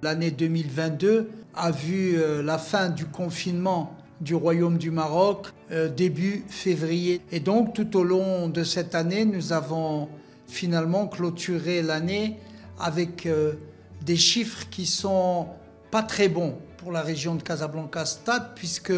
L'année 2022 a vu la fin du confinement du Royaume du Maroc début février. Et donc tout au long de cette année, nous avons finalement clôturé l'année avec des chiffres qui sont pas très bons pour la région de Casablanca-Stade, puisque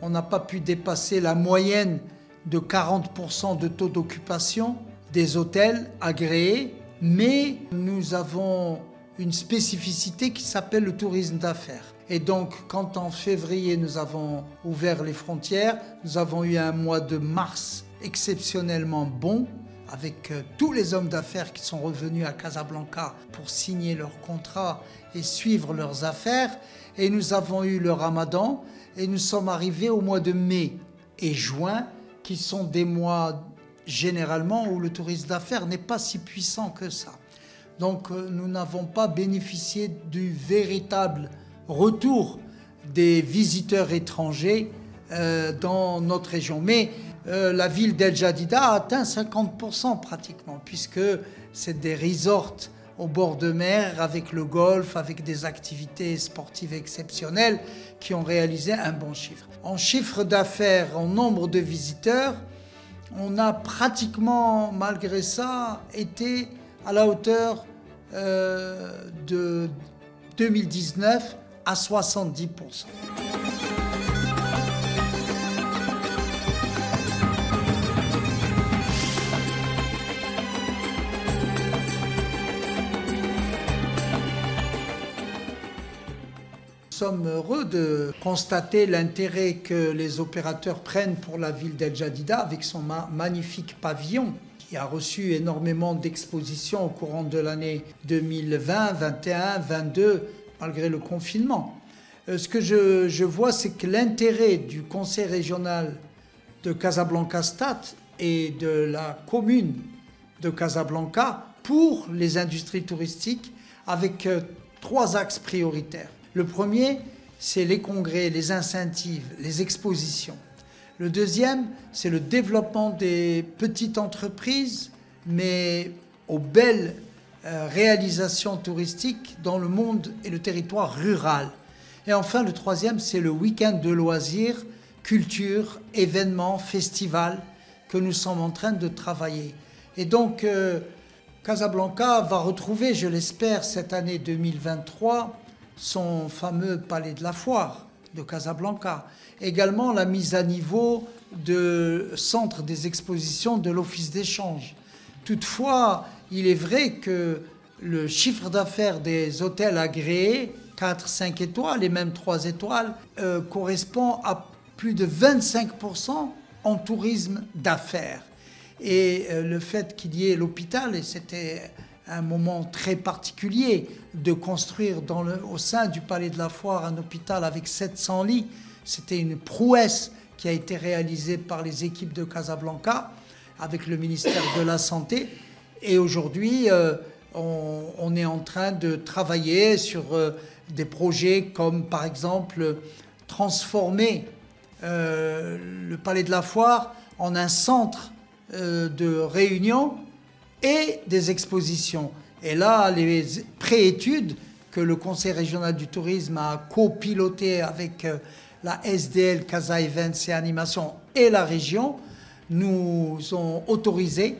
on n'a pas pu dépasser la moyenne de 40% de taux d'occupation des hôtels agréés, mais nous avons une spécificité qui s'appelle le tourisme d'affaires. Et donc, quand en février nous avons ouvert les frontières, nous avons eu un mois de mars exceptionnellement bon, avec tous les hommes d'affaires qui sont revenus à Casablanca pour signer leurs contrats et suivre leurs affaires. Et nous avons eu le Ramadan et nous sommes arrivés au mois de mai et juin, qui sont des mois généralement où le tourisme d'affaires n'est pas si puissant que ça. Donc nous n'avons pas bénéficié du véritable retour des visiteurs étrangers dans notre région. Mais la ville d'El Jadida a atteint 50% pratiquement, puisque c'est des resorts au bord de mer avec le golf, avec des activités sportives exceptionnelles qui ont réalisé un bon chiffre. En chiffre d'affaires, en nombre de visiteurs, on a pratiquement, malgré ça, été à la hauteur de 2019 à 70%. Nous sommes heureux de constater l'intérêt que les opérateurs prennent pour la ville d'El Jadida avec son magnifique pavillon qui a reçu énormément d'expositions au courant de l'année 2020, 2021, 2022, malgré le confinement. Ce que je vois, c'est que l'intérêt du conseil régional de Casablanca-Stade et de la commune de Casablanca pour les industries touristiques avec 3 axes prioritaires. Le premier, c'est les congrès, les incentives, les expositions. Le deuxième, c'est le développement des petites entreprises, mais aux belles réalisations touristiques dans le monde et le territoire rural. Et enfin, le troisième, c'est le week-end de loisirs, culture, événements, festivals que nous sommes en train de travailler. Et donc, Casablanca va retrouver, je l'espère, cette année 2023, son fameux palais de la foire de Casablanca. Également la mise à niveau de centre des expositions de l'Office d'échange. Toutefois, il est vrai que le chiffre d'affaires des hôtels agréés, 4, 5 étoiles et même 3 étoiles, correspond à plus de 25% en tourisme d'affaires. Et le fait qu'il y ait l'hôpital, et c'était un moment très particulier de construire au sein du Palais de la Foire un hôpital avec 700 lits. C'était une prouesse qui a été réalisée par les équipes de Casablanca avec le ministère de la Santé. Et aujourd'hui, on est en train de travailler sur des projets comme par exemple transformer le Palais de la Foire en un centre de réunion et des expositions. Et là, les préétudes que le Conseil régional du tourisme a copiloté avec la SDL, Casa Events et Animation et la région, nous ont autorisé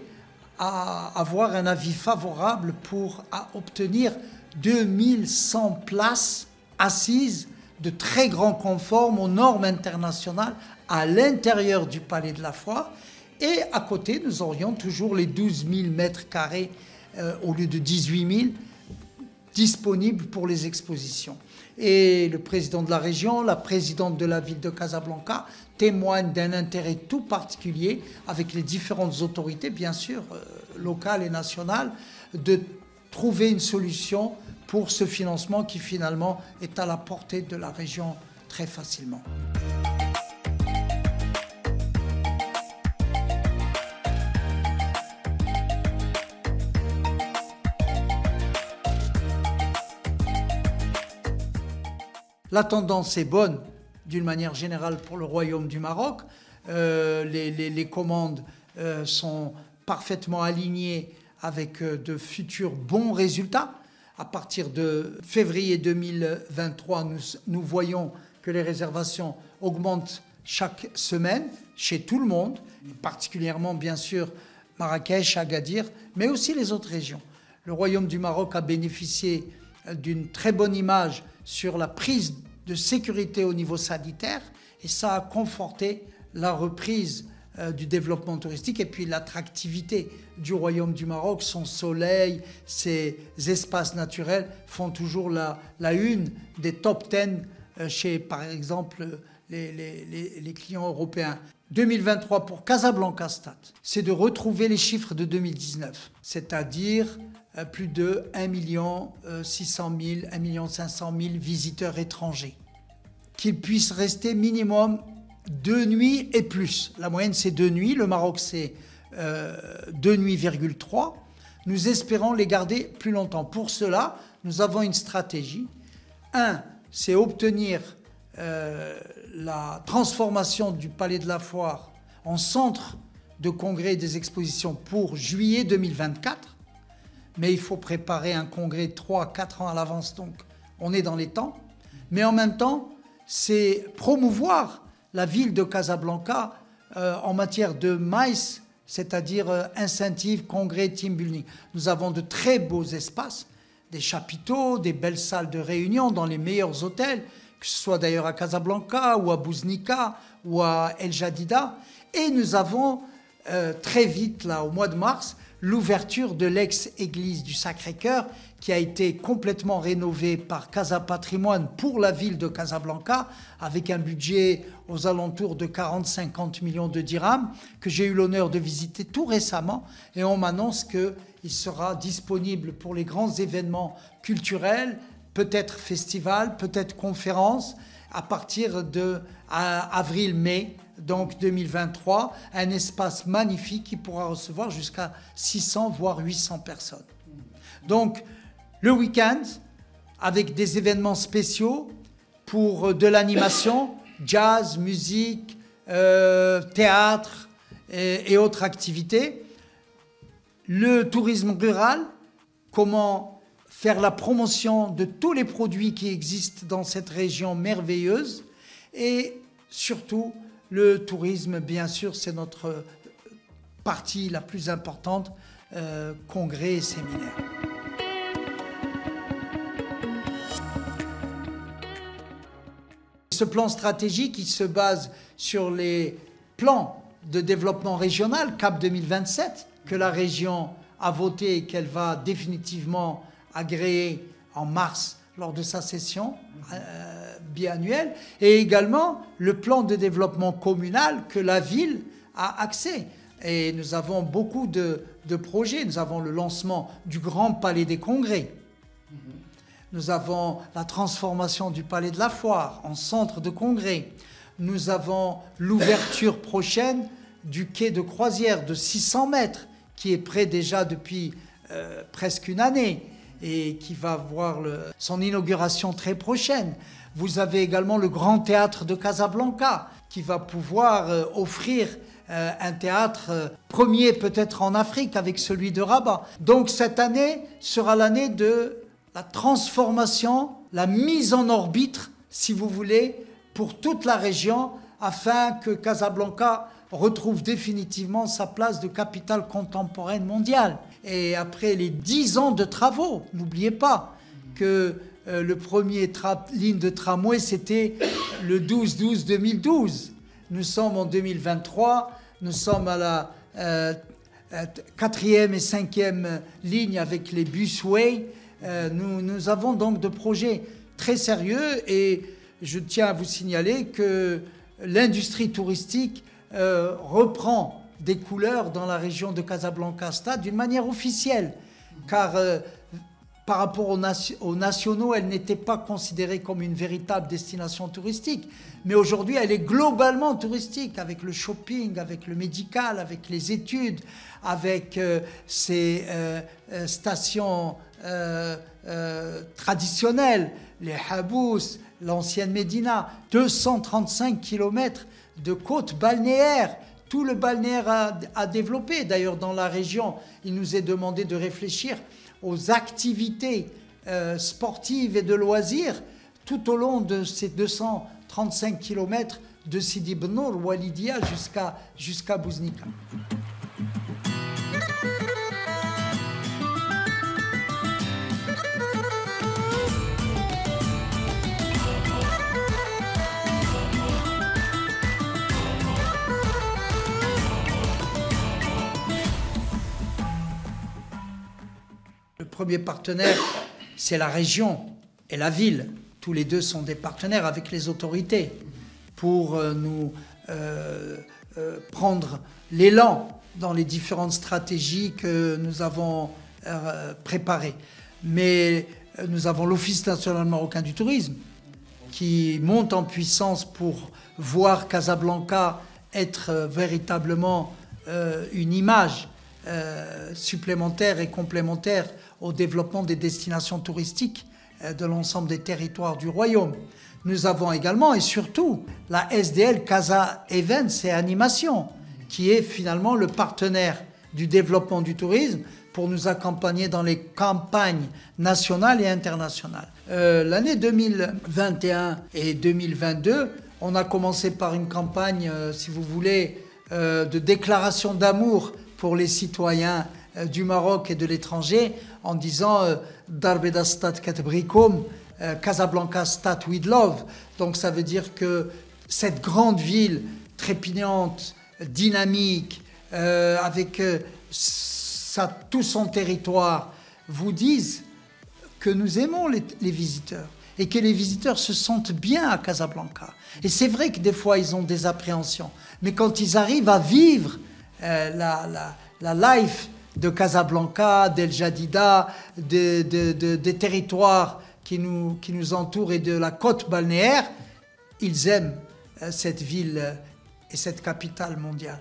à avoir un avis favorable pour obtenir 2100 places assises de très grand confort aux normes internationales à l'intérieur du Palais de la Foire. Et à côté, nous aurions toujours les 12 000 mètres carrés au lieu de 18 000 disponibles pour les expositions. Et le président de la région, la présidente de la ville de Casablanca témoignent d'un intérêt tout particulier avec les différentes autorités, bien sûr, locales et nationales, de trouver une solution pour ce financement qui finalement est à la portée de la région très facilement. La tendance est bonne d'une manière générale pour le Royaume du Maroc. Les commandes sont parfaitement alignées avec de futurs bons résultats, À partir de février 2023, nous voyons que les réservations augmentent chaque semaine chez tout le monde, particulièrement bien sûr Marrakech, Agadir, mais aussi les autres régions. Le Royaume du Maroc a bénéficié d'une très bonne image sur la prise de sécurité au niveau sanitaire et ça a conforté la reprise du développement touristique et puis l'attractivité du Royaume du Maroc. Son soleil, ses espaces naturels font toujours la une des top 10 chez, par exemple, les clients européens. 2023 pour Casablanca Stad, c'est de retrouver les chiffres de 2019, c'est-à-dire plus de 1 600 000, 1 500 000 visiteurs étrangers. Qu'ils puissent rester minimum 2 nuits et plus. La moyenne, c'est 2 nuits. Le Maroc, c'est 2 nuits,3. Nous espérons les garder plus longtemps. Pour cela, nous avons une stratégie. Un, c'est obtenir la transformation du Palais de la Foire en centre de congrès et des expositions pour juillet 2024. Mais il faut préparer un congrès 3 à 4 ans à l'avance, donc on est dans les temps. Mais en même temps, c'est promouvoir la ville de Casablanca en matière de MICE, c'est-à-dire incentive, congrès, team building. Nous avons de très beaux espaces, des chapiteaux, des belles salles de réunion dans les meilleurs hôtels, que ce soit d'ailleurs à Casablanca ou à Bouznika ou à El Jadida. Et nous avons très vite, là, au mois de mars, l'ouverture de l'ex-église du Sacré-Cœur qui a été complètement rénovée par Casa Patrimoine pour la ville de Casablanca avec un budget aux alentours de 40-50 millions de dirhams que j'ai eu l'honneur de visiter tout récemment et on m'annonce qu'il sera disponible pour les grands événements culturels, peut-être festivals, peut-être conférences à partir de avril-mai. Donc 2023, un espace magnifique qui pourra recevoir jusqu'à 600 voire 800 personnes. Donc le week-end, avec des événements spéciaux pour de l'animation, jazz, musique, théâtre et autres activités. Le tourisme rural, comment faire la promotion de tous les produits qui existent dans cette région merveilleuse et surtout le tourisme, bien sûr, c'est notre partie la plus importante, congrès et séminaires. Ce plan stratégique, il se base sur les plans de développement régional, CAP 2027, que la région a voté et qu'elle va définitivement agréer en mars lors de sa session biannuelle, et également le plan de développement communal que la ville a accès. Et nous avons beaucoup de projets. Nous avons le lancement du Grand Palais des Congrès. Nous avons la transformation du Palais de la Foire en centre de congrès. Nous avons l'ouverture prochaine du quai de croisière de 600 mètres, qui est prêt déjà depuis presque une année et qui va voir son inauguration très prochaine. Vous avez également le Grand Théâtre de Casablanca qui va pouvoir offrir un théâtre premier peut-être en Afrique avec celui de Rabat. Donc cette année sera l'année de la transformation, la mise en orbite, si vous voulez, pour toute la région afin que Casablanca retrouve définitivement sa place de capitale contemporaine mondiale. Et après les 10 ans de travaux, n'oubliez pas que le premier ligne de tramway, c'était le 12-12-2012. Nous sommes en 2023, nous sommes à la 4e et 5e ligne avec les busways. Nous avons donc de projets très sérieux et je tiens à vous signaler que l'industrie touristique reprend des couleurs dans la région de Casablanca Stad d'une manière officielle, car par rapport aux nationaux, elle n'était pas considérée comme une véritable destination touristique. Mais aujourd'hui, elle est globalement touristique, avec le shopping, avec le médical, avec les études, avec ses stations traditionnelles, les Habous, l'ancienne Médina, 235 km de côte balnéaire. Tout le balnéaire a développé. D'ailleurs, dans la région, il nous est demandé de réfléchir aux activités sportive et de loisirs tout au long de ces 235 km de Sidi Benour, Walidia jusqu'à Bouznika. Le premier partenaire, c'est la région et la ville. Tous les deux sont des partenaires avec les autorités pour nous prendre l'élan dans les différentes stratégies que nous avons préparées. Mais nous avons l'Office national marocain du tourisme qui monte en puissance pour voir Casablanca être véritablement une image supplémentaire et complémentaire au développement des destinations touristiques de l'ensemble des territoires du royaume. Nous avons également et surtout la SDL Casa Events et Animation, qui est finalement le partenaire du développement du tourisme pour nous accompagner dans les campagnes nationales et internationales. L'année 2021 et 2022, on a commencé par une campagne, si vous voulez, de déclaration d'amour pour les citoyens du Maroc et de l'étranger en disant Darbeda Stat Katbrikum, Casablanca Stat with Love. Donc ça veut dire que cette grande ville trépignante, dynamique, avec tout son territoire, vous disent que nous aimons les visiteurs et que les visiteurs se sentent bien à Casablanca. Et c'est vrai que des fois ils ont des appréhensions, mais quand ils arrivent à vivre la life de Casablanca, d'El Jadida, des territoires qui nous entourent et de la côte balnéaire, ils aiment cette ville et cette capitale mondiale.